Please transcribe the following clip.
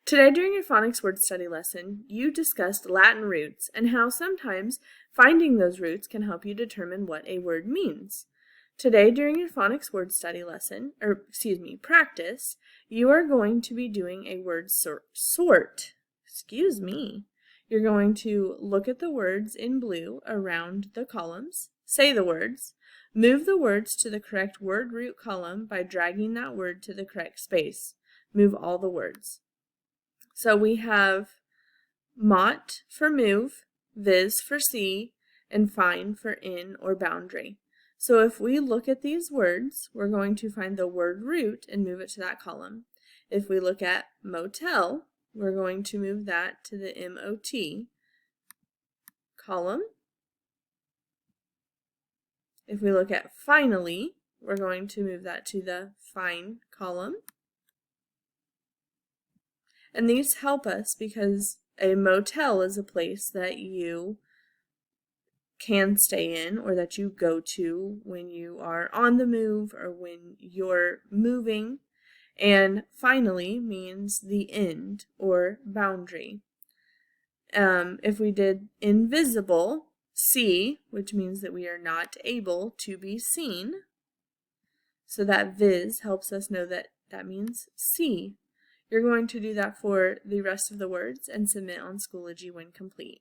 Today during your phonics word study lesson, you discussed Latin roots and how sometimes finding those roots can help you determine what a word means. Today during your phonics word study lesson, practice, you are going to be doing a word sort. You're going to look at the words in blue around the columns, say the words, move the words to the correct word root column by dragging that word to the correct space. Move all the words. So we have mot for move, viz for see, and fine for in or boundary. So if we look at these words, we're going to find the word root and move it to that column. If we look at motel, we're going to move that to the MOT column. If we look at finally, we're going to move that to the fine column. And these help us because a motel is a place that you can stay in or that you go to when you are on the move or when you're moving. And finally means the end or boundary. If we did invisible, see, which means that we are not able to be seen. So that viz helps us know that that means see. You're going to do that for the rest of the words and submit on Schoology when complete.